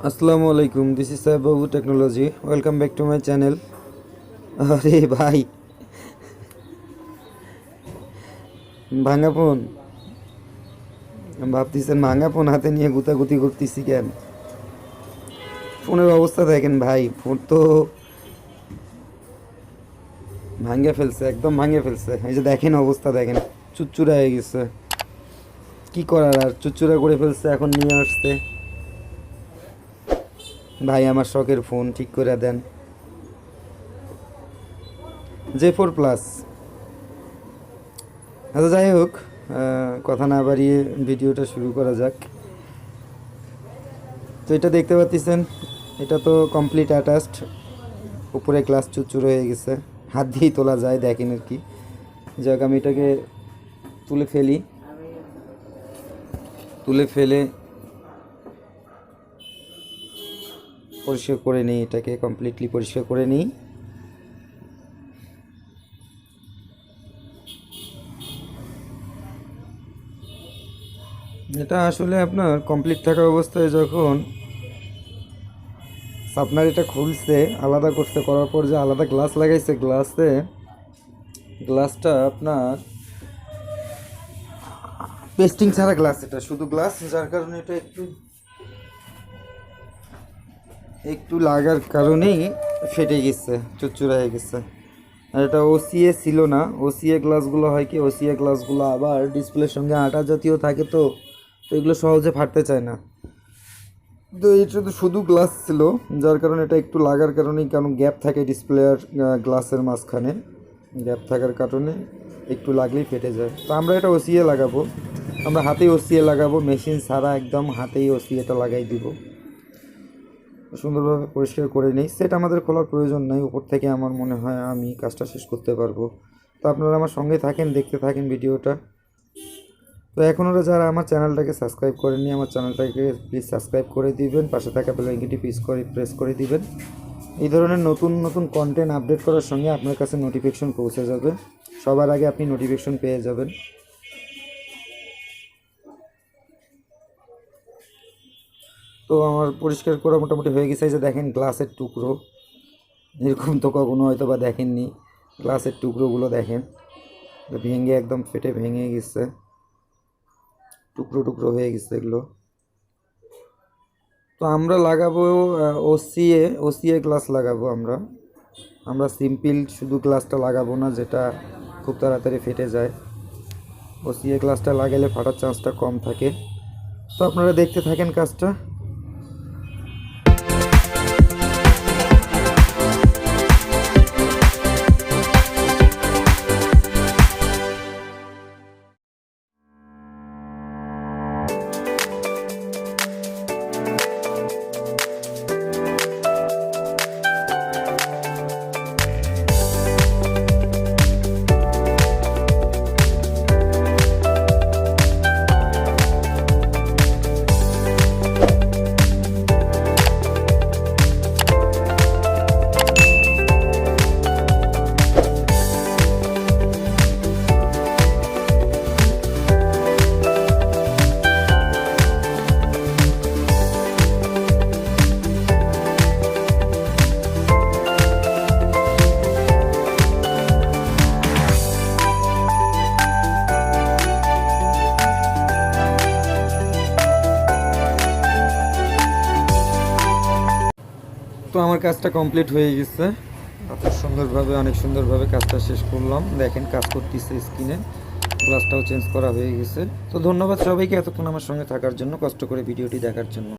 আসসালামু আলাইকুম, this is Saifbabu technology. Welcome back to my channel. আরে ভাই, ভাঙা ফোন ভাবতেছেন? ভাঙা ফোন হাতে নিয়ে গুতাগুতি করতেছি কেন? ফোনের অবস্থা দেখেন ভাই, ফোন তো ভাঙে ফেলছে, একদম ভাঙে ফেলছে। এই যে দেখেন, অবস্থা দেখেন, চুরচুরা হয়ে গেছে। কি করার, আর চুরচুরা করে ফেলছে, এখন নিয়ে আসছে। ভাই, আমার শখের ফোন ঠিক করে দেন। J4 Plus। আচ্ছা, যাই হোক, কথা না বাড়িয়ে ভিডিওটা শুরু করা যাক। তো এটা দেখতে পাচ্ছেন, এটা তো কমপ্লিট অ্যাটাচড। উপরে গ্লাস চুরচুর হয়ে গেছে, হাত দিয়েই তোলা যায়, দেখেন আর কি। যাক, আমি এটাকে তুলে ফেলি, তুলে ফেলে পরিষ্কার করে নিই, এটাকে কমপ্লিটলি পরিষ্কার করে নিই। এটা আসলে আপনার কমপ্লিট থাকা অবস্থায় যখন আপনার এটা খুলছে, আলাদা করতে, করার পর যে আলাদা গ্লাস লাগাইছে, গ্লাসটা আপনার পেস্টিং ছাড়া গ্লাস, এটা শুধু গ্লাস, যার কারণে এটা একটু একটু লাগার কারণেই ফেটে গেছে, চুরচুরা হয়ে গেছে। আর এটা ওসিএ ছিল না। ওসিএ গ্লাসগুলো হয় কি, ওসিএ গ্লাসগুলো আবার ডিসপ্লের সঙ্গে আঠা জাতীয় থাকে, তো তো এগুলো সহজে ফাটতে চায় না। তো এটা তো শুধু গ্লাস ছিল, যার কারণে এটা একটু লাগার কারণেই, কারণ গ্যাপ থাকে ডিসপ্লে আর গ্লাসের মাঝখানে, গ্যাপ থাকার কারণে একটু লাগলেই ফেটে যায়। তো আমরা এটা ওসিএ লাগাবো, আমরা হাতেই ওসিএ লাগাবো, মেশিন ছাড়া একদম হাতেই ওসিএটা লাগাই দিব। সুন্দরভাবে পরিষ্কার করে নিই। সেট আমাদের খোলার প্রয়োজন নাই, উপর থেকে আমার মনে হয় আমি কাজটা শেষ করতে পারবো। তো আপনারা আমার সঙ্গে থাকেন, দেখতে থাকেন ভিডিওটা। তো এখনও যারা আমার চ্যানেলটাকে সাবস্ক্রাইব করেননি, আমার চ্যানেলটাকে প্লিজ সাবস্ক্রাইব করে দিবেন, পাশে থাকা বেল আইকনটি প্রেস করে দিবেন। এই ধরনের নতুন নতুন কন্টেন্ট আপডেট করার সঙ্গে আপনার কাছে নোটিফিকেশন পৌঁছে যাবে, সবার আগে আপনি নোটিফিকেশন পেয়ে যাবেন। তো আমার পরিষ্কার করা মোটামুটি হয়ে গেছে। যে দেখেন, গ্লাসের টুকরো, এরকম তো কখনো হয়তো বা দেখেননি। গ্লাসের টুকরোগুলো দেখেন, ভেঙে একদম ফেটে ভেঙে গেছে, টুকরো টুকরো হয়ে গেছে এগুলো। তো আমরা লাগাবো ওসিএ গ্লাস লাগাবো আমরা। আমরা সিম্পল শুধু গ্লাসটা লাগাবো না, যেটা খুব তাড়াতাড়ি ফেটে যায়। ওসিএ গ্লাসটা লাগালে ফাটার চান্সটা কম থাকে। তো আপনারা দেখতে থাকেন কাজটা। তো আমার কাজটা কমপ্লিট হয়ে গেছে, অনেক সুন্দরভাবে কাজটা শেষ করলাম। দেখেন, কাজ করতেছে স্ক্রিনে, গ্লাসটাও চেঞ্জ করা হয়ে গেছে। তো ধন্যবাদ সবাইকে এতক্ষণ আমার সঙ্গে থাকার জন্য, কষ্ট করে ভিডিওটি দেখার জন্য।